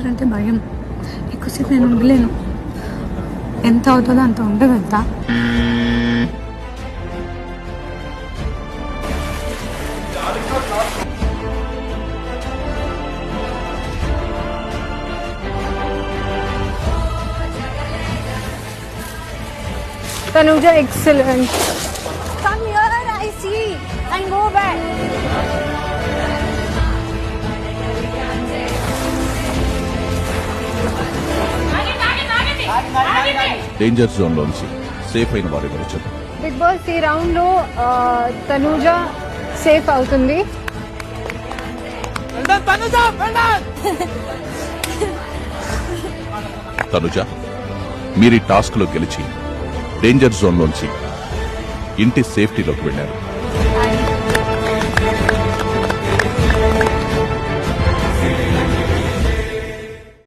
Water అంటే భయం. ఎక్కువసేపు నేను ఉండలేను. ఎంత అవుతుందో అంత ఉండగలుగుతా. Tanuja, excellent. Come here, I see. And go back. Danger zone లోంచి సేఫ్ అయిన వారు ఎవరు చెప్పండి. బిగ్ బాస్ ఈ రౌండ్ లో తనూజ సేఫ్ అవుతుంది. తనుజ, మీరు ఈ టాస్క్ లో గెలిచి డేంజర్ జోన్ లోంచి ఇంటి సేఫ్టీలోకి వెళ్ళారు.